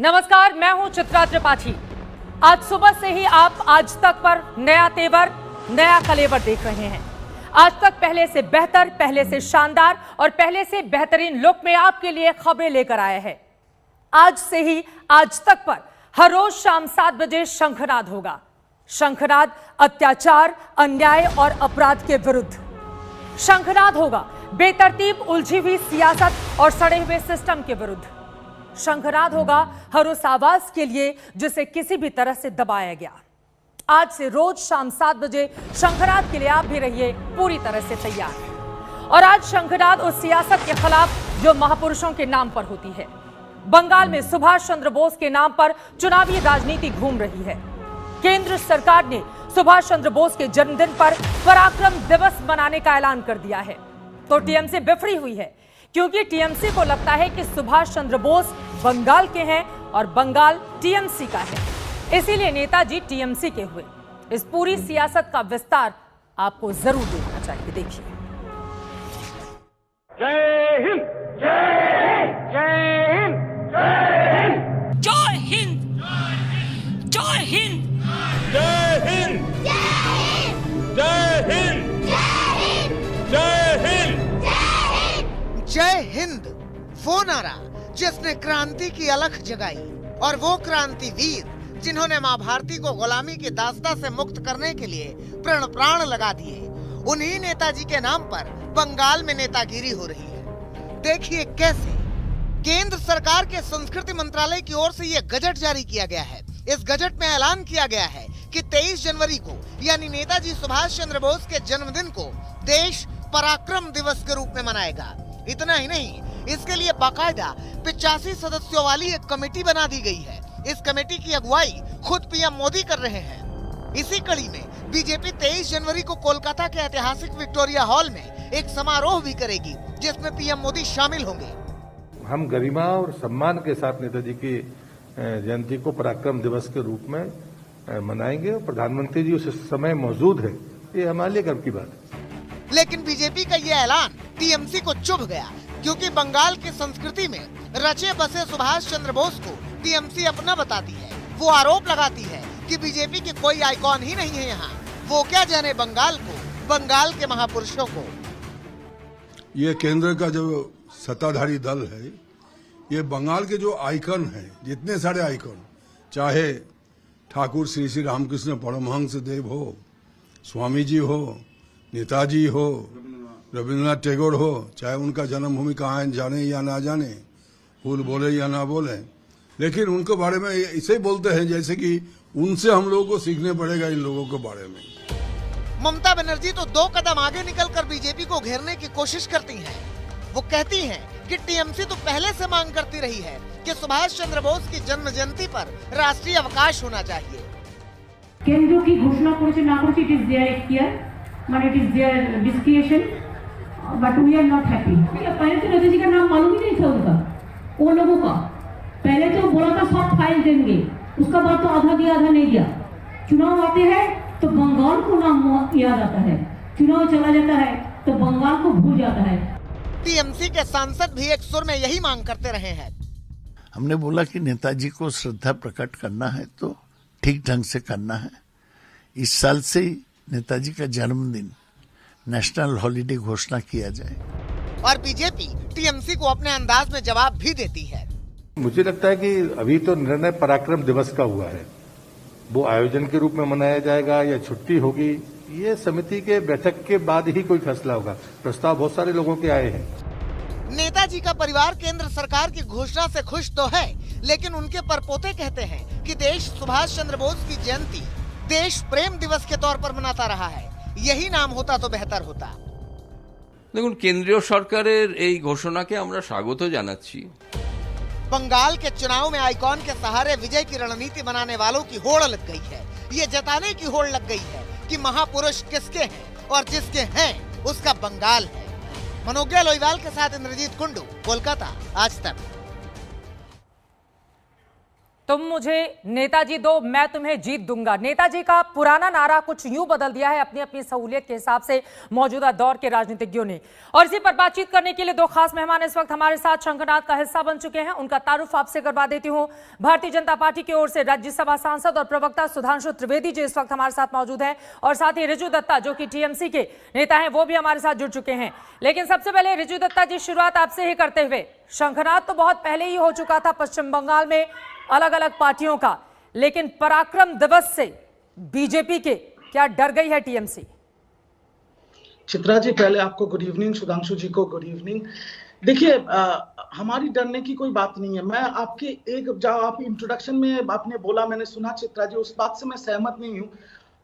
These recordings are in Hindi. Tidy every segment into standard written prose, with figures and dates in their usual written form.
नमस्कार, मैं हूं चित्रा त्रिपाठी। आज सुबह से ही आप आज तक पर नया तेवर, नया कलेवर देख रहे हैं। आज तक पहले से बेहतर, पहले से शानदार और पहले से बेहतरीन लुक में आपके लिए खबरें लेकर आए हैं। आज से ही आज तक पर हर रोज शाम 7 बजे शंखनाद होगा। शंखनाद अत्याचार, अन्याय और अपराध के विरुद्ध। शंखनाद होगा बेतरतीब उलझी हुई सियासत और सड़े हुए सिस्टम के विरुद्ध। शंखनाद होगा हर उस आवाज के लिए जिसे किसी भी तरह से दबाया गया। आज से रोज शाम 7 बजे शंखनाद के लिए आप भी रहिए पूरी तरह से तैयार। और आज शंखनाद उस सियासत के खिलाफ जो महापुरुषों के नाम पर होती है। बंगाल में सुभाष चंद्र बोस के नाम पर चुनावी राजनीति घूम रही है। केंद्र सरकार ने सुभाष चंद्र बोस के जन्मदिन पर पराक्रम दिवस मनाने का ऐलान कर दिया है। तो टीएमसी बिफरी हुई है, क्योंकि टीएमसी को लगता है कि सुभाष चंद्र बोस बंगाल के हैं और बंगाल टीएमसी का है। इसीलिए नेताजी टीएमसी के हुए। इस पूरी सियासत का विस्तार आपको जरूर देखना चाहिए। देखिए। जय हिंद, जय हिंद, जय हिंद, जय हिंद, जय हिंद, जय हिंद, जय हिंद, जय हिंद, जय हिंद। वो नारा जिसने क्रांति की अलख जगाई, और वो क्रांति वीर जिन्होंने माँ भारती को गुलामी की दास्ता से मुक्त करने के लिए प्रण प्राण लगा दिए, उन्हीं नेताजी के नाम पर बंगाल में नेतागिरी हो रही है। देखिए कैसे। केंद्र सरकार के संस्कृति मंत्रालय की ओर से ये गजट जारी किया गया है। इस गजट में ऐलान किया गया है कि 23 जनवरी को यानी नेताजी सुभाष चंद्र बोस के जन्मदिन को देश पराक्रम दिवस के रूप में मनाएगा। इतना ही नहीं, इसके लिए बाकायदा 85 सदस्यों वाली एक कमेटी बना दी गई है। इस कमेटी की अगुवाई खुद पीएम मोदी कर रहे हैं। इसी कड़ी में बीजेपी 23 जनवरी को कोलकाता के ऐतिहासिक विक्टोरिया हॉल में एक समारोह भी करेगी, जिसमें पीएम मोदी शामिल होंगे। हम गरिमा और सम्मान के साथ नेताजी की जयंती को पराक्रम दिवस के रूप में मनाएंगे और प्रधानमंत्री जी उस समय मौजूद है। ये हमारे लिए गर्व की बात है। लेकिन बीजेपी का ये ऐलान टीएमसी को चुभ गया, क्योंकि बंगाल की संस्कृति में रचे बसे सुभाष चंद्र बोस को टीएमसी अपना बताती है। वो आरोप लगाती है कि बीजेपी के कोई आइकॉन ही नहीं है यहाँ। वो क्या जाने बंगाल को, बंगाल के महापुरुषों को। ये केंद्र का जो सत्ताधारी दल है, ये बंगाल के जो आइकन है, जितने सारे आइकन, चाहे ठाकुर श्री श्री रामकृष्ण परमहंस देव हो, स्वामी जी हो, नेताजी हो, रविंद्रनाथ टैगोर हो, चाहे उनका जन्मभूमि कहाँ है, जाने या ना जाने, फूल बोले या ना बोले, लेकिन उनके बारे में ऐसे बोलते हैं जैसे कि उनसे हम लोगों को सीखने पड़ेगा इन लोगों के बारे में। ममता बनर्जी तो 2 कदम आगे निकलकर बीजेपी को घेरने की कोशिश करती हैं। वो कहती हैं कि टीएमसी तो पहले से मांग करती रही है कि सुभाष चंद्र बोस की जन्म जयंती पर राष्ट्रीय अवकाश होना चाहिए। केंद्र की घोषणा करेছে না করেছে, इट इज देयर क्लियर, মানে it is there discretion, but we are not happy. पहले तो नेताजी का नाम मालूम ही नहीं था उनका, वो लोगों का। पहले तो बोला था सब फाइल देंगे, उसका बाद तो आधा दिया आधा नहीं दिया। चुनाव आते हैं तो बंगाल को नाम याद आता है, चुनाव चला जाता है तो बंगाल को भूल जाता है। टीएमसी के सांसद भी एक सुर में यही मांग करते रहे हैं। हमने बोला कि नेताजी को श्रद्धा प्रकट करना है तो ठीक ढंग से करना है। इस साल से नेताजी का जन्मदिन नेशनल हॉलिडे घोषणा किया जाए। और बीजेपी टीएमसी को अपने अंदाज में जवाब भी देती है। मुझे लगता है कि अभी तो निर्णय पराक्रम दिवस का हुआ है। वो आयोजन के रूप में मनाया जाएगा या छुट्टी होगी, ये समिति के बैठक के बाद ही कोई फैसला होगा। प्रस्ताव बहुत सारे लोगों के आए हैं। नेताजी का परिवार केंद्र सरकार की घोषणा से खुश तो है, लेकिन उनके परपोते कहते हैं कि देश सुभाष चंद्र बोस की जयंती देश प्रेम दिवस के तौर पर मनाता रहा है। यही नाम होता तो बेहतर होता। দেখুন, কেন্দ্রীয় সরকারের এই ঘোষণাকে আমরা স্বাগত জানাচ্ছি। बंगाल के चुनाव में आइकॉन के सहारे विजय की रणनीति बनाने वालों की होड़ लग गई है। ये जताने की होड़ लग गई है कि महापुरुष किसके हैं, और जिसके हैं उसका बंगाल है। मनोज्ञा लोईवाल के साथ इंद्रजीत कुंडू, कोलकाता, आज तक। तुम मुझे नेताजी दो, मैं तुम्हें जीत दूंगा। नेताजी का पुराना नारा कुछ यूं बदल दिया है अपनी अपनी सहूलियत के हिसाब से मौजूदा दौर के राजनीतिज्ञों ने। और इसी पर बातचीत करने के लिए दो खास मेहमान इस वक्त हमारे साथ शंखनाद का हिस्सा बन चुके हैं। उनका तारुफ आपसे करवा देती हूं। भारतीय जनता पार्टी की ओर से राज्यसभा सांसद और प्रवक्ता सुधांशु त्रिवेदी जी इस वक्त हमारे साथ मौजूद हैं, और साथ ही रिजू दत्ता जो कि टीएमसी के नेता हैं वो भी हमारे साथ जुड़ चुके हैं। लेकिन सबसे पहले रिजू दत्ता जी, शुरुआत आपसे ही करते हुए, शंखनाद तो बहुत पहले ही हो चुका था पश्चिम बंगाल में अलग अलग पार्टियों का, लेकिन पराक्रम दिवस से बीजेपी के क्या डर गई है टीएमसी? चित्रा जी, पहले आपको गुड इवनिंग, सुधांशु जी को गुड इवनिंग। देखिए, हमारी डरने की कोई बात नहीं है। मैं आपके जो आप इंट्रोडक्शन में आपने बोला, मैंने सुना चित्रा जी, उस बात से मैं सहमत नहीं हूं।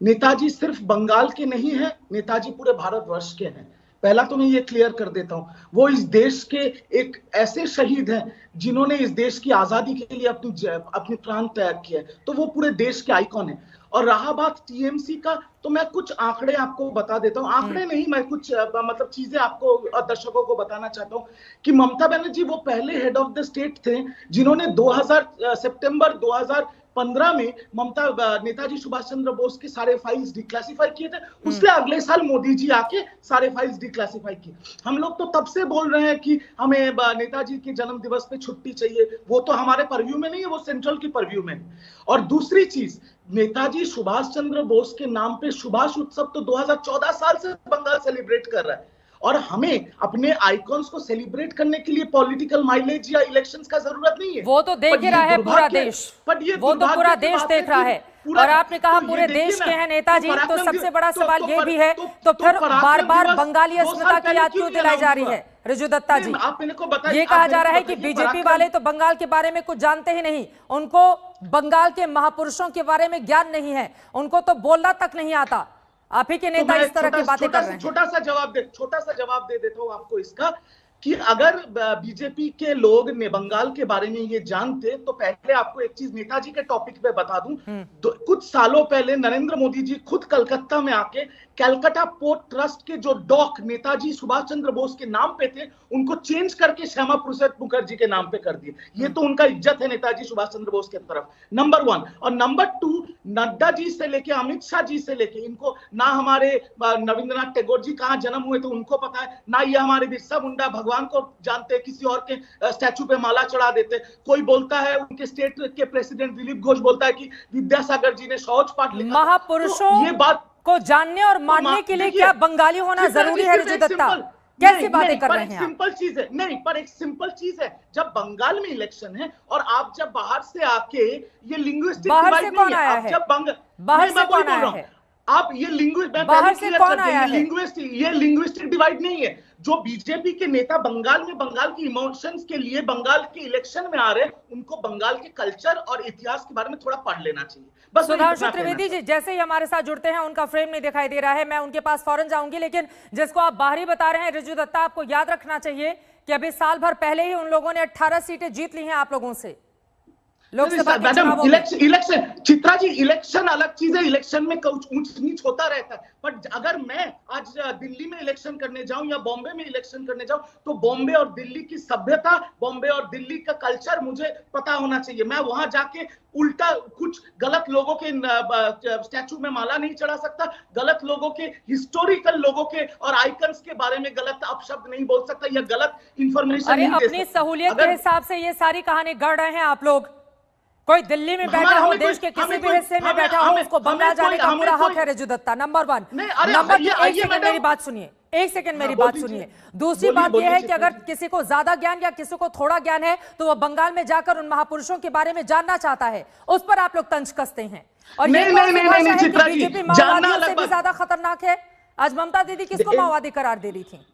नेताजी सिर्फ बंगाल के नहीं है, नेताजी पूरे भारतवर्ष के हैं। पहला तो मैं ये क्लियर कर देता हूं, वो इस देश के एक ऐसे शहीद हैं जिन्होंने इस देश की आजादी के लिए अपनी प्राण त्याग किया है, तो वो पूरे देश के आइकॉन है। और रहा बात टीएमसी का, तो मैं कुछ आंकड़े आपको बता देता हूं। आंकड़े नहीं, मैं कुछ मतलब चीजें आपको दर्शकों को बताना चाहता हूं कि ममता बनर्जी वो पहले हेड ऑफ द स्टेट थे जिन्होंने सितंबर 2015 में नेताजी सुभाष चंद्र बोस के सारे फाइल्स डिक्लासिफाई किए थे। उसके अगले साल मोदी जी आके सारे फाइल्स डिक्लासिफाई किए। हम लोग तो तब से बोल रहे हैं कि हमें नेताजी के जन्म दिवस पे छुट्टी चाहिए। वो तो हमारे परव्यू में नहीं है, वो सेंट्रल की परव्यू में है। और दूसरी चीज, नेताजी सुभाष चंद्र बोस के नाम पे सुभाष उत्सव तो 2014 साल से बंगाल सेलिब्रेट कर रहा है। और हमें अपने आइकॉन्स को सेलिब्रेट करने के लिए पॉलिटिकल माइलेज या इलेक्शंस का जरूरत नहीं है। वो तो देख ही रहा है पूरा देश, वो तो पूरा देश देख रहा है। और आपने कहा पूरे देश के हैं नेताजी, तो सबसे बड़ा सवाल ये भी है, तो फिर बार बार बंगाली अस्मिता की याद क्यों दिलाई जा रही है? रिजू दत्ता जी, ये कहा जा रहा है कि बीजेपी वाले तो बंगाल के बारे में कुछ जानते ही नहीं, उनको बंगाल के महापुरुषों के बारे में ज्ञान नहीं है, उनको तो बोलना तक नहीं आता। आप ही के नेता इस तरह की बातें कर रहे हैं। छोटा सा जवाब दे देता हूं आपको इसका, कि अगर बीजेपी के लोग ने बंगाल के बारे में ये जानते, तो पहले आपको एक चीज नेताजी के टॉपिक पे बता दूं। कुछ सालों पहले नरेंद्र मोदी जी खुद कलकत्ता में आके कैलकाटा पोर्ट ट्रस्ट के जो डॉक नेताजी सुभाष चंद्र बोस के नाम पे थे, उनको चेंज करके श्यामा प्रसाद मुखर्जी के नाम पे कर दिए। ये तो उनका इज्जत है नेताजी सुभाष चंद्र बोस के तरफ, नंबर 1। और नंबर 2, नड्डा जी से लेके अमित शाह जी से लेके इनको ना हमारे रविंद्रनाथ टैगोर जी कहाँ जन्म हुए थे उनको पता है, ना ये हमारे बिरसा मुंडा भगवान को जानते, किसी और के स्टैचू पे माला चढ़ा देते। कोई बोलता है, उनके स्टेट के प्रेसिडेंट दिलीप घोष बोलता है कि विद्यासागर जी ने शौच पाठ लिखा। महापुरुषों ये बात को जानने और मानने के लिए क्या बंगाली होना जरूरी है? रिजू दत्ता, कैसी बातें कर रहे हैं? सिंपल चीज है, नहीं, पर एक सिंपल चीज है, जब बंगाल में इलेक्शन है और आप जब बाहर से आके ये लिंग्विस्टिक बाहर से कौन आया है? बाहर से कौन आया है? आप ये लिंग्विस्टिक डिवाइड नहीं है। जो बीजेपी के नेता बंगाल में बंगाल की इमोशंस के लिए बंगाल के इलेक्शन में आ रहे हैं, उनको बंगाल के कल्चर और इतिहास के बारे में थोड़ा पढ़ लेना चाहिए। बस सुधांशु त्रिवेदी जी जैसे ही हमारे साथ जुड़ते हैं, उनका फ्रेम नहीं दिखाई दे रहा है, मैं उनके पास फौरन जाऊंगी। लेकिन जिसको आप बाहरी बता रहे हैं रिजू दत्ता, आपको याद रखना चाहिए कि अभी साल भर पहले ही उन लोगों ने 18 सीटें जीत ली हैं आप लोगों से लोकसभा के चुनावों में। इलेक्शन चित्रा जी, इलेक्शन अलग चीज है, इलेक्शन में कुछ ऊंच नीच होता रहता है। पर अगर मैं आज दिल्ली में इलेक्शन करने जाऊं या बॉम्बे में इलेक्शन करने जाऊं, तो बॉम्बे और दिल्ली की सभ्यता, बॉम्बे और दिल्ली का कल्चर मुझे पता होना चाहिए। मैं वहां जाके उल्टा कुछ गलत लोगों के स्टैचू में माला नहीं चढ़ा सकता, गलत लोगों के, हिस्टोरिकल लोगों के और आइकन्स के बारे में गलत अपशब्द नहीं बोल सकता या गलत इंफॉर्मेशन नहीं दे सकता। अपनी सहूलियत के हिसाब से ये सारी कहानी गढ़ रहे हैं आप लोग। कोई दिल्ली में बैठा हो, देश के किसी भी हिस्से में बैठा हो, उसको बंगाल जाने का पूरा हक है रिजू दत्ता, नंबर 1। नंबर 2, एक सेकंड मेरी बात सुनिए, एक सेकंड मेरी बात सुनिए। दूसरी बात यह है कि अगर किसी को ज्यादा ज्ञान या किसी को थोड़ा ज्ञान है, तो वह बंगाल में जाकर उन महापुरुषों के बारे में जानना चाहता है, उस पर आप लोग तंज कसते हैं। और ये बीजेपी माओवादियों से भी ज्यादा खतरनाक है। आज ममता दीदी किसको माओवादी करार दे रही थी?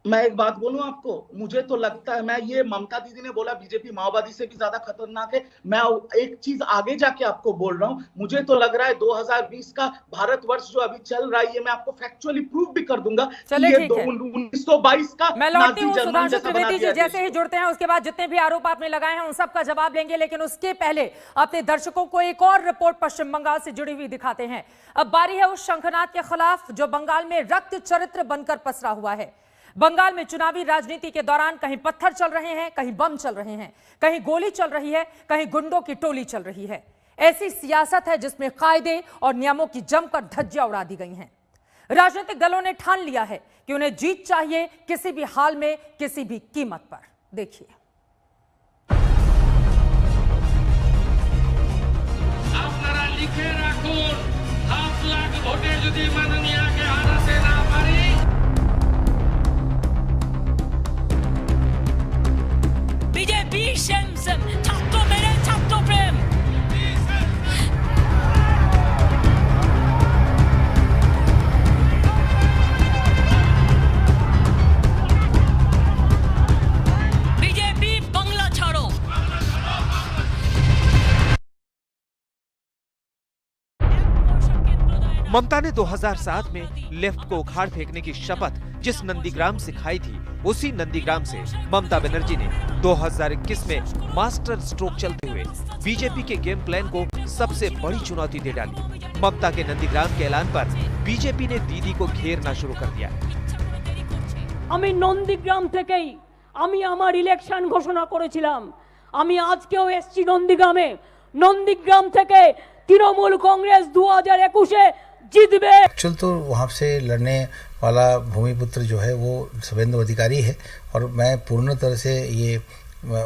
मैं एक बात बोलूं आपको, मुझे तो लगता है, मैं ये ममता दीदी ने बोला बीजेपी माओवादी से भी ज्यादा खतरनाक है, मैं एक चीज आगे जाके आपको बोल रहा हूं, मुझे तो लग रहा है 2020 का भारतवर्ष जो अभी चल रहा है, ये मैं आपको फैक्चुअली प्रूव भी कर दूंगा कि ये 1922 का। मैं लौटती हूं सुधांशु त्रिवेदी जी, जैसे ही जुड़ते हैं उसके बाद जितने भी आरोप आपने लगाए हैं उन सब का जवाब लेंगे, लेकिन उसके पहले अपने दर्शकों को एक और रिपोर्ट पश्चिम बंगाल से जुड़ी हुई दिखाते हैं। अब बारी है उस शंखनाद के खिलाफ जो बंगाल में रक्त चरित्र बनकर पसरा हुआ है। बंगाल में चुनावी राजनीति के दौरान कहीं पत्थर चल रहे हैं, कहीं बम चल रहे हैं, कहीं गोली चल रही है, कहीं गुंडों की टोली चल रही है। ऐसी सियासत है जिसमें कायदे और नियमों की जमकर धज्जियां उड़ा दी गई हैं। राजनीतिक दलों ने ठान लिया है कि उन्हें जीत चाहिए, किसी भी हाल में, किसी भी कीमत पर। देखिए, আপনারা লিখে রাখুন 7 লাখ ভোটে যদি মাননীয়কে হারাতে না পারি বিজেপি সেম ছাত্র মেরে ছাত্র প্রেম বিজেপি বাংলা ছাড়ো। ममता ने 2007 में लेफ्ट को उखाड़ फेंकने की शपथ जिस नंदीग्राम से खाई थी, उसी नंदीग्राम से ममता बनर्जी ने 2021 में मास्टर स्ट्रोक चलते हुए बीजेपी के गेम प्लान को सबसे बड़ी चुनौती दे डाली। ममता के नंदीग्राम के ऐलान पर बीजेपी ने दीदी को घेरना शुरू कर दिया। আমি নন্দীগ্রাম থেকেই আমি আমার ইলেকশন ঘোষণা করেছিলাম। আমি আজকেও এসছি নন্দীগ্রামে। নন্দীগ্রাম থেকে তৃণমূল কংগ্রেস 2021-এ जीतबे। एक्चुअल तो वहाँ से लड़ने वाला भूमिपुत्र जो है वो शुभेंदु अधिकारी है और मैं पूर्ण तरह से ये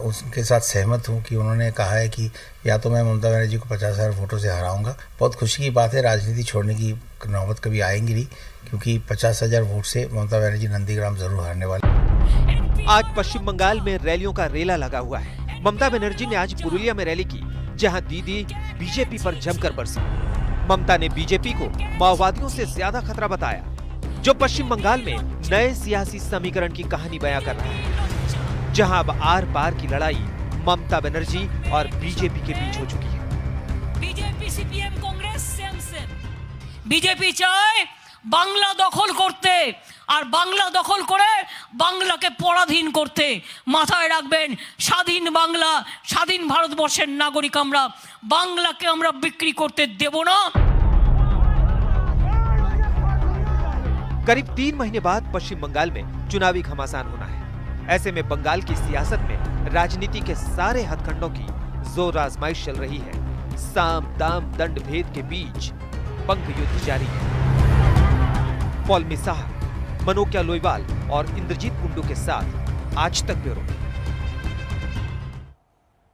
उसके साथ सहमत हूँ कि उन्होंने कहा है कि या तो मैं ममता बनर्जी को 50,000 वोटों से हराऊंगा। बहुत खुशी की बात है, राजनीति छोड़ने की नौबत कभी आएंगी नहीं, क्योंकि 50,000 वोट से ममता बनर्जी नंदीग्राम जरूर हारने वाले। आज पश्चिम बंगाल में रैलियों का रेला लगा हुआ है। ममता बनर्जी ने आज पुरुलिया में रैली की, जहां दीदी बीजेपी पर जमकर बरसी। ममता ने बीजेपी को माओवादियों से ज्यादा खतरा बताया, जो पश्चिम बंगाल में नए सियासी समीकरण की कहानी बयां कर रहा है, जहां अब आर पार की लड़ाई ममता बनर्जी और बीजेपी के बीच हो चुकी है। BJP CPM Congress same BJP चाहे বাংলা দখল করতে আর বাংলা দখল করে বাংলাকে পরাধীন করতে। মাথায় রাখবেন, স্বাধীন বাংলা, স্বাধীন ভারতবর্ষের নাগরিক আমরা, বাংলাকে আমরা বিক্রি করতে দেব না। करीब 3 महीने बाद पश्चिम बंगाल में चुनावी घमासान होना है। ऐसे में बंगाल की सियासत में राजनीति के सारे हथकंडों की जोर आजमाइश चल रही है। साम दाम दंड भेद के बीच पंख युद्ध जारी है। पॉलमी साह, मनोकिया लोईवाल और इंद्रजीत कुंडू के साथ आज तक ब्यूरो।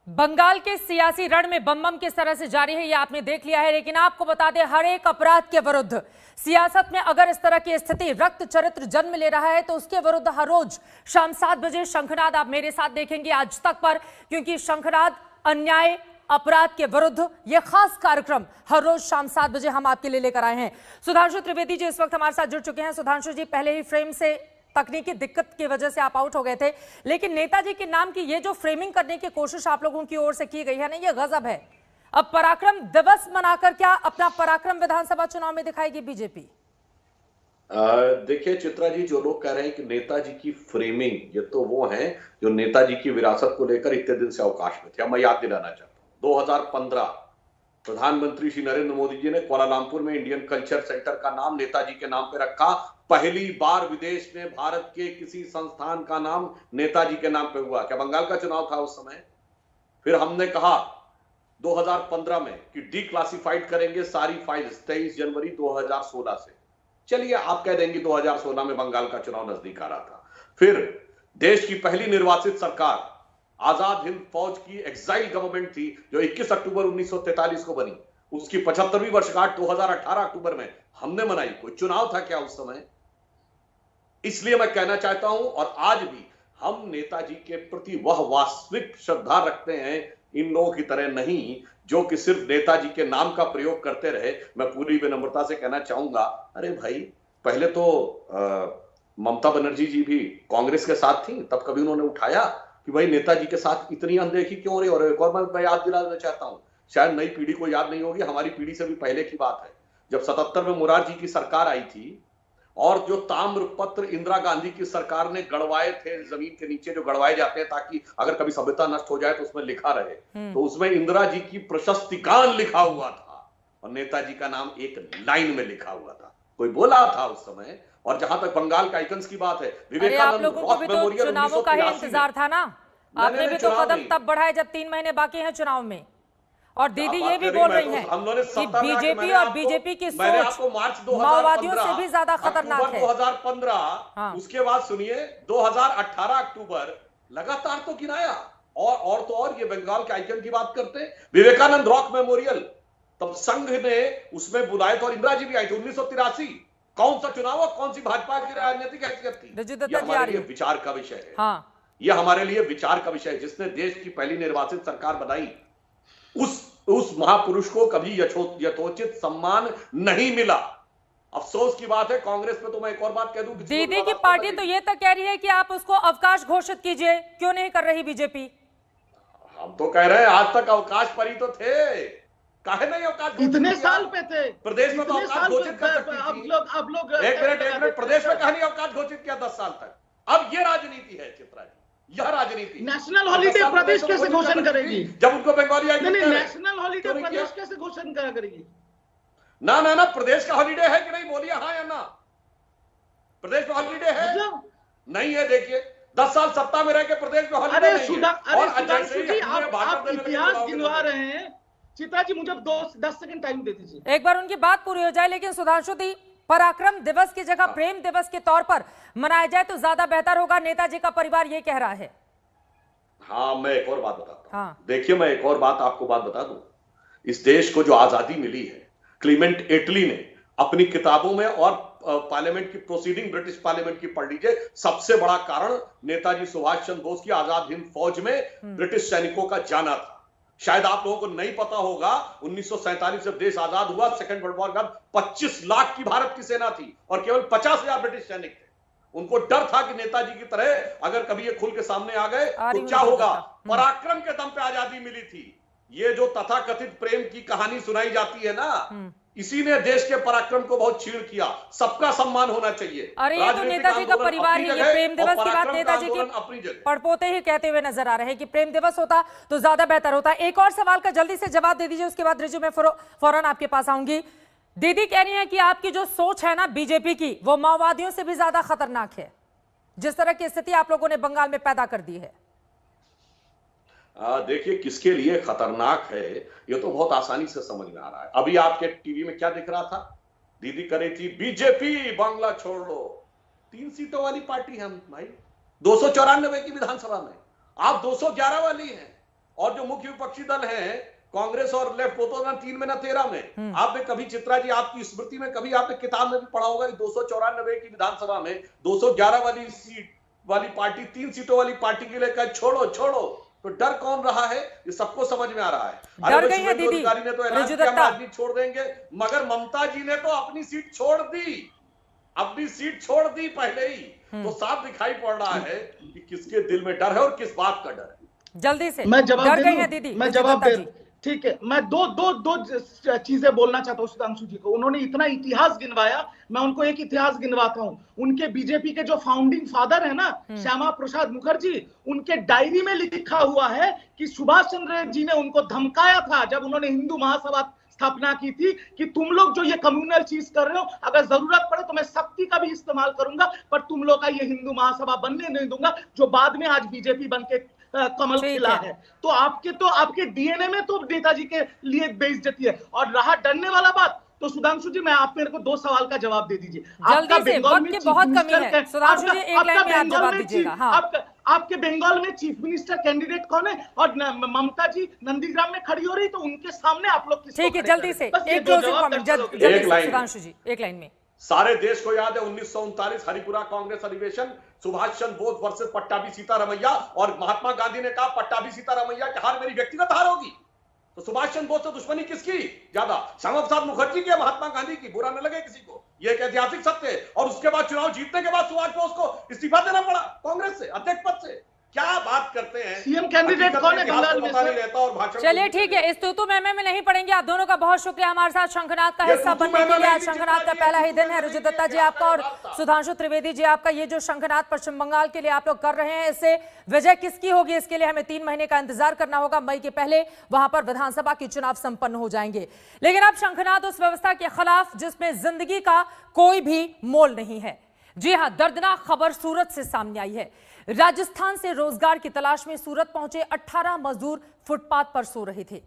बंगाल के सियासी रण में बम किस तरह से जारी है, ये आपने देख लिया है। लेकिन आपको बता दें, हर एक अपराध के विरुद्ध सियासत में अगर इस तरह की स्थिति रक्त चरित्र जन्म ले रहा है, तो उसके विरुद्ध हर रोज शाम 7 बजे शंखनाद आप मेरे साथ देखेंगे आज तक पर, क्योंकि शंखनाद अन्याय अपराध के विरुद्ध यह खास कार्यक्रम हर रोज शाम 7 बजे हम आपके लिए लेकर आए हैं। सुधांशु त्रिवेदी जी इस वक्त हमारे साथ जुड़ चुके हैं। सुधांशु जी, पहले ही फ्रेम से तकनीकी दिक्कत की वजह से आप आउट हो गए थे, लेकिन नेताजी के नाम की ये जो फ्रेमिंग करने की कोशिश आप लोगों की ओर से की गई है ना, ये गजब है। अब पराक्रम दिवस मनाकर क्या अपना पराक्रम विधानसभा चुनाव में दिखाएगी बीजेपी? देखिए चित्रा जी, जो लोग कह रहे हैं कि नेताजी की फ्रेमिंग, ये तो वो हैं जो नेताजी की विरासत को लेकर इतने दिन से अवकाश में थे। मैं याद दिलाना चाहता हूँ, 2015 प्रधानमंत्री श्री नरेंद्र मोदी जी ने कुआलालंपुर में इंडियन कल्चर सेंटर का नाम नेताजी के नाम पे रखा। पहली बार विदेश में भारत के किसी संस्थान का नाम नेताजी के नाम पे हुआ। क्या बंगाल का चुनाव था उस समय? फिर हमने कहा 2015 में कि डिक्लासिफाइड करेंगे सारी फाइल्स 23 जनवरी 2016 से। चलिए आप कह देंगे 2016 में बंगाल का चुनाव नजदीक आ रहा था। फिर देश की पहली निर्वाचित सरकार आजाद हिंद फौज की एक्साइल गवर्नमेंट थी, जो 21 अक्टूबर 1943 को बनी। उसकी 75वीं वर्षगांठ 2018 अक्टूबर में हमने मनाई। कोई चुनाव था क्या उस समय? इसलिए मैं कहना चाहता हूं, और आज भी हम नेताजी के प्रति वह वास्तविक श्रद्धा रखते हैं, इन लोगों की तरह नहीं जो कि सिर्फ नेताजी के नाम का प्रयोग करते रहे। मैं पूरी विनम्रता से कहना चाहूंगा, अरे भाई, पहले तो ममता बनर्जी जी भी कांग्रेस के साथ थी, तब कभी उन्होंने उठाया कि भाई नेताजी के साथ इतनी अनदेखी क्यों हो रही? और एक और मैं याद दिलाना चाहता हूं, शायद नई पीढ़ी को याद नहीं होगी, हमारी पीढ़ी से भी पहले की बात है, जब 77 में मुरारजी की सरकार आई थी और जो ताम्रपत्र इंदिरा गांधी की सरकार ने गड़वाए थे जमीन के नीचे, जो गड़वाए जाते हैं ताकि अगर कभी सभ्यता नष्ट हो जाए तो उसमें लिखा रहे, तो उसमें इंदिरा जी की प्रशस्तिगान लिखा हुआ था और नेताजी का नाम एक लाइन में लिखा हुआ था। कोई बोला था उस समय, और जहां तक बंगाल के आइकन्स की बात है, अरे आप विवेकानंद लोगों को रॉक भी तो मेमोरियल चुनावों का ही 1983 इंतजार था ना, आपने भी तो चुनाव कदम नहीं। तब बढ़ाए जब 3 महीने बाकी हैं चुनाव में। और दीदी क्या ये बात भी कर बोल रही रही हैं हम लोगों ने कि सत्ता में आके बीजेपी मैंने और आपको- बीजेपी की मैंने सोच आपको मार्च 2015 माओवादियों से भी ज्यादा खतरनाक अक्टूबर है। 2015 हाँ। उसके बाद सुनिए 2018 अक्टूबर लगातार तो गिनाया, और तो और ये बंगाल के आइकन की बात करते हैं, विवेकानंद रॉक मेमोरियल, तब संघ ने उसमें बुलाए थे और इंदिरा जी भी आई थी 1983। कौन सा चुनाव और कौन सी भाजपा की राजनीतिक हैसियत थी? ये हमारे लिए विचार का विषय है। हाँ। यह हमारे लिए विचार का विषय है। जिसने देश की पहली निर्वाचित सरकार बनाई, उस महापुरुष को कभी यथोचित सम्मान नहीं मिला। अफसोस की बात है। कांग्रेस पे तो मैं एक और बात कह दूं, दीदी की पार्टी तो ये तक कह रही है कि आप उसको अवकाश घोषित कीजिए, क्यों नहीं कर रही बीजेपी? हम तो कह रहे हैं आज तक अवकाश पर ही तो थे, काहे नहीं अवकाश? इतने साल पे थे प्रदेश में तो अवकाश घोषित कर सकती थी। अब लोग एक मिनट, प्रदेश में कहानी अवकाश घोषित किया 10 साल तक। अब ये राजनीति है चित्रा जी, यह राजनीति। नेशनल हॉलीडे प्रदेश कैसे घोषण करेगी जब उनको बंगाली नहीं, नेशनल हॉलीडे प्रदेश कैसे घोषण करेगी? ना प्रदेश का हॉलीडे है कि नहीं, बोलिए हाँ या ना। प्रदेश में हॉलीडे है नहीं है? देखिए 10 साल सत्ता में रह के प्रदेश में हॉलीडे नहीं है। सुधांशु जी, आप इतिहास गिनवा रहे हैं। चित्रा जी मुझे 10 सेकंड टाइम दे दीजिए, एक बार उनकी बात पूरी हो जाए। लेकिन सुधांशु दी, पराक्रम दिवस की जगह प्रेम दिवस के तौर पर मनाया जाए तो ज्यादा बेहतर होगा, नेताजी का परिवार ये कह रहा है। हाँ, मैं एक और बात बताता हूं। हाँ। देखिए, मैं एक और बात आपको बता दूं। इस देश को जो आजादी मिली है, क्लीमेंट एटली ने अपनी किताबों में, और पार्लियामेंट की प्रोसीडिंग ब्रिटिश पार्लियामेंट की पढ़ लीजिए, सबसे बड़ा कारण नेताजी सुभाष चंद्र बोस की आजाद हिंद फौज में ब्रिटिश सैनिकों का जाना था। शायद आप लोगों को नहीं पता होगा, 1947 जब देश आजाद हुआ, सेकंड वर्ल्ड वॉर के बाद 25 लाख की भारत की सेना थी और केवल 50,000 ब्रिटिश सैनिक थे। उनको डर था कि नेताजी की तरह अगर कभी ये खुल के सामने आ गए तो क्या होगा। पराक्रम के दम पे आजादी मिली थी। ये जो तथाकथित प्रेम की कहानी सुनाई जाती है ना, इसी ने देश के पराक्रम को बहुत छीड़ किया। सबका सम्मान होना चाहिए। अरे ये तो नेताजी का परिवार ही, ये प्रेम दिवस की बात नेताजी की पड़पोते ही कहते हुए नजर आ रहे हैं कि प्रेम दिवस होता तो ज्यादा बेहतर होता। एक और सवाल का जल्दी से जवाब दे दीजिए, उसके बाद रिजू में फौरन आपके पास आऊंगी। दीदी कह रही है कि आपकी जो सोच है ना बीजेपी की, वो माओवादियों से भी ज्यादा खतरनाक है, जिस तरह की स्थिति आप लोगों ने बंगाल में पैदा कर दी है। देखिए, किसके लिए खतरनाक है ये तो बहुत आसानी से समझ में आ रहा है। अभी आपके टीवी में क्या दिख रहा था? दीदी कर रही थी बीजेपी बांग्ला छोड़ लो। 3 सीटों वाली पार्टी हम भाई, 294 की विधानसभा में, आप 211 वाली हैं। और जो मुख्य विपक्षी दल हैं, कांग्रेस और लेफ्ट, वो तो ना 3 में ना 13 में। आपने कभी, चित्रा जी, आपकी स्मृति में कभी आपने किताब में भी पढ़ा होगा कि 294 की विधानसभा में 211 वाली सीट वाली पार्टी 3 सीटों वाली पार्टी के लिए कहा छोड़ो। तो डर कौन रहा है ये सबको समझ में आ रहा है। डर गई है दीदी, अधिकारी ने तो ऐलान किया हम राजनीति छोड़ देंगे, मगर ममता जी ने तो अपनी सीट छोड़ दी पहले ही। तो साफ दिखाई पड़ रहा है कि किसके दिल में डर है और किस बात का डर है। जल्दी से मैं जवाब डर गई है दीदी, मैं जवाब दे, ठीक है। मैं दो चीजें बोलना चाहता हूँ सुधांशु जी को। उन्होंने इतना इतिहास गिनवाया, मैं उनको एक इतिहास गिनवाता हूँ। उनके बीजेपी के जो फाउंडिंग फादर है ना, श्यामा प्रसाद मुखर्जी, उनके डायरी में लिखा हुआ है कि सुभाष चंद्र जी ने उनको धमकाया था जब उन्होंने हिंदू महासभा स्थापना की थी कि तुम लोग जो ये कम्युनल चीज कर रहे हो, अगर जरूरत पड़े तो मैं शक्ति का भी इस्तेमाल करूंगा, पर तुम लोग का ये हिंदू महासभा बनने नहीं दूंगा, जो बाद में आज बीजेपी बन के कमल खिला है। तो आपके डीएनए में तो नेताजी के लिए बेइज्जती है। और रहा डरने वाला बात, तो सुधांशु जी, मैं आप मेरे को 2 सवाल का जवाब दे दीजिए। जल्दी से, वक्त की बहुत कमी है सुधांशु जी, एक लाइन में आप जवाब दीजिएगा। हाँ। आपके बंगाल में चीफ मिनिस्टर कैंडिडेट कौन है? और ममता जी नंदीग्राम में खड़ी हो रही, तो उनके सामने आप लोग किसको? ठीक है, जल्दी से एक क्लोजिंग कमेंट जल्दी से सुधांशु जी, एक लाइन में। सारे देश को याद है 1939 हरिपुरा कांग्रेस अधिवेशन, सुभाष चंद्र बोस वर्सेस पट्टाभी सीतारमैया, और महात्मा गांधी ने कहा पट्टाभी सीतारमैया की हार मेरी व्यक्तिगत हार होगी। तो सुभाष चंद्र बोस से दुश्मनी किसकी ज्यादा? श्यामा प्रसाद मुखर्जी की या महात्मा गांधी की? बुरा न लगे किसी को, ये एक ऐतिहासिक सत्य है। और उसके बाद चुनाव जीतने के बाद सुभाष बोस को इस्तीफा देना पड़ा कांग्रेस से, अध्यक्ष पद से। क्या बात करते हैं? सीएम कैंडिडेट कौन है बंगाल में से? चलिए ठीक है, इस तूतू में नहीं पड़ेंगे। आप दोनों का बहुत शुक्रिया हमारे साथ शंखनाद का हिस्सा बनने के लिए। आज शंखनाद का पहला ही दिन है। रुजु दत्ता जी आपका और सुधांशु त्रिवेदी जी आपका ये जो शंखनाद पश्चिम बंगाल के लिए आप लोग कर रहे हैं, इससे विजय किसकी होगी इसके लिए हमें 3 महीने का इंतजार करना होगा। मई के पहले वहां पर विधानसभा के चुनाव संपन्न हो जाएंगे। लेकिन अब शंखनाद उस व्यवस्था के खिलाफ जिसमें जिंदगी का कोई भी मोल नहीं है। जी हां, दर्दनाक खबर सूरत से सामने आई है। राजस्थान से रोजगार की तलाश में सूरत पहुंचे 18 मजदूर फुटपाथ पर सो रहे थे,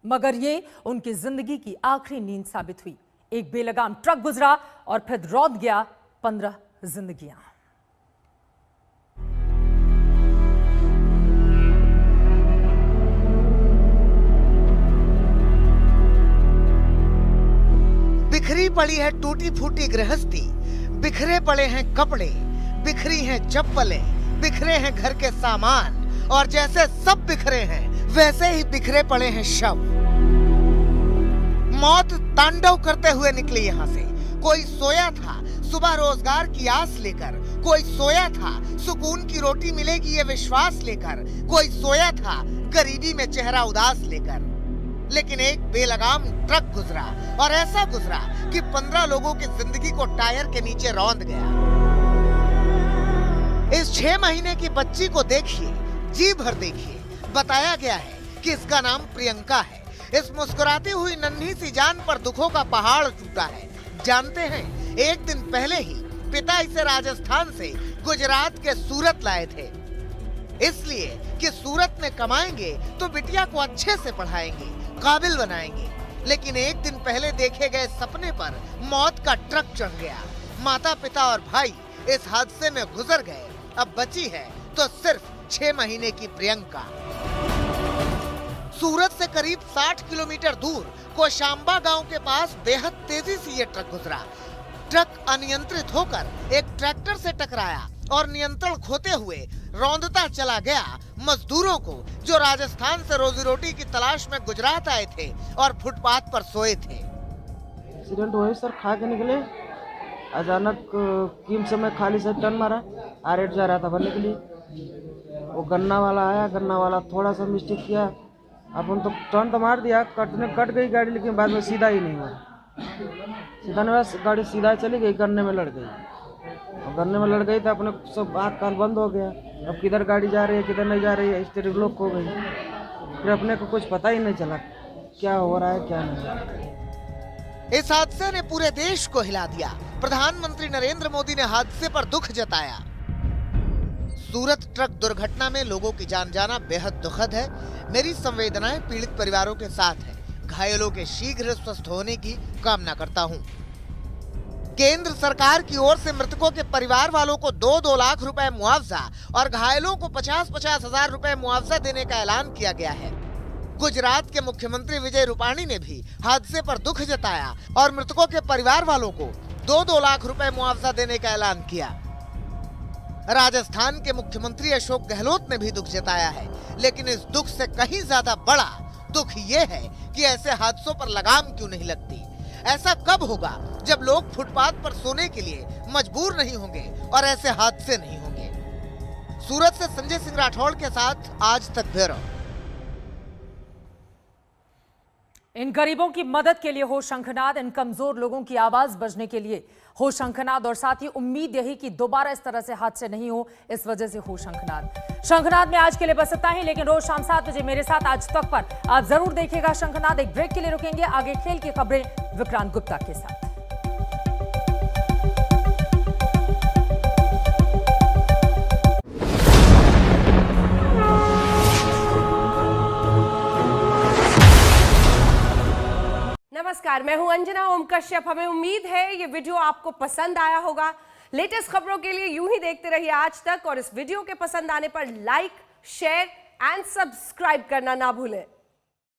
मगर ये उनकी जिंदगी की आखिरी नींद साबित हुई। एक बेलगाम ट्रक गुजरा और फिर रौंद गया 15 जिंदगियां। बिखरी पड़ी है टूटी फूटी गृहस्थी, बिखरे पड़े हैं कपड़े, बिखरी हैं चप्पलें, बिखरे हैं घर के सामान, और जैसे सब बिखरे हैं वैसे ही बिखरे पड़े हैं शव। मौत तांडव करते हुए निकली यहाँ से। कोई सोया था सुबह रोजगार की आस लेकर, कोई सोया था सुकून की रोटी मिलेगी ये विश्वास लेकर, कोई सोया था गरीबी में चेहरा उदास लेकर। लेकिन एक बेलगाम ट्रक गुजरा, और ऐसा गुजरा कि 15 लोगों की जिंदगी को टायर के नीचे रौंद गया। इस 6 महीने की बच्ची को देखिए, जी भर देखिए। बताया गया है कि इसका नाम प्रियंका है। इस मुस्कुराती हुई नन्ही सी जान पर दुखों का पहाड़ टूटा है। जानते हैं, एक दिन पहले ही पिता इसे राजस्थान से गुजरात के सूरत लाए थे, इसलिए कि सूरत में कमाएंगे तो बिटिया को अच्छे से पढ़ाएंगे, काबिल बनाएंगे। लेकिन एक दिन पहले देखे गए सपने पर मौत का ट्रक चढ़ गया। माता पिता और भाई इस हादसे में गुजर गए। अब बची है तो सिर्फ 6 महीने की प्रियंका। सूरत से करीब 60 किलोमीटर दूर कोशांबा गांव के पास बेहद तेजी से ये ट्रक गुजरा। ट्रक अनियंत्रित होकर एक ट्रैक्टर से टकराया और नियंत्रण खोते हुए रौंदता चला गया मजदूरों को, जो राजस्थान से रोजी रोटी की तलाश में गुजरात आए थे और फुटपाथ पर सोए थे। एक्सीडेंट हुए सर, खा के निकले, अचानक कीम से मैं खाली से टर्न मारा, आरेट जा रहा था भरने के लिए। वो गन्ना वाला आया, गन्ना वाला थोड़ा सा मिस्टेक किया, अपन तो टर्न तो मार दिया, कट गई गाड़ी, लेकिन बाद में सीधा ही नहीं हुआ। सीधा नहीं हुआ, गाड़ी सीधा चली गई, गन्ने में लड़ गई। और गन्ने में लड़ गई तो अपने सब हाथ कान बंद हो गया। अब किधर गाड़ी जा रही है किधर नहीं जा रही है, स्टीयरिंग लॉक हो गई। फिर अपने को कुछ पता ही नहीं चला क्या हो रहा है क्या नहीं। इस हादसे ने पूरे देश को हिला दिया। प्रधानमंत्री नरेंद्र मोदी ने हादसे पर दुख जताया। सूरत ट्रक दुर्घटना में लोगों की जान जाना बेहद दुखद है। मेरी संवेदनाएं पीड़ित परिवारों के साथ है। घायलों के शीघ्र स्वस्थ होने की कामना करता हूं। केंद्र सरकार की ओर से मृतकों के परिवार वालों को 2-2 लाख रुपए मुआवजा और घायलों को 50-50 हजार रुपए मुआवजा देने का ऐलान किया गया है। गुजरात के मुख्यमंत्री विजय रूपाणी ने भी हादसे पर दुख जताया और मृतकों के परिवार वालों को 2-2 लाख रुपए मुआवजा देने का ऐलान किया। राजस्थान के मुख्यमंत्री अशोक गहलोत ने भी दुख जताया है, लेकिन इस दुख से कहीं ज्यादा बड़ा दुख ये है कि ऐसे हादसों पर लगाम क्यों नहीं लगती। ऐसा कब होगा जब लोग फुटपाथ पर सोने के लिए मजबूर नहीं होंगे और ऐसे हादसे नहीं होंगे। सूरत से संजय सिंह राठौड़ के साथ आज तक ब्यूरो। इन गरीबों की मदद के लिए हो शंखनाद, इन कमजोर लोगों की आवाज बजने के लिए हो शंखनाद, और साथ ही उम्मीद यही कि दोबारा इस तरह से हादसे नहीं हो, इस वजह से हो शंखनाद। शंखनाद में आज के लिए बस इतना ही, लेकिन रोज शाम 7 बजे मेरे साथ आज तक पर आप जरूर देखिएगा शंखनाद। एक ब्रेक के लिए रुकेंगे, आगे खेल की खबरें विक्रांत गुप्ता के साथ। नमस्कार, मैं हूं अंजना ओम कश्यप। हमें उम्मीद है ये वीडियो आपको पसंद आया होगा। लेटेस्ट खबरों के लिए यूं ही देखते रहिए आज तक, और इस वीडियो के पसंद आने पर लाइक, शेयर एंड सब्सक्राइब करना ना भूलें।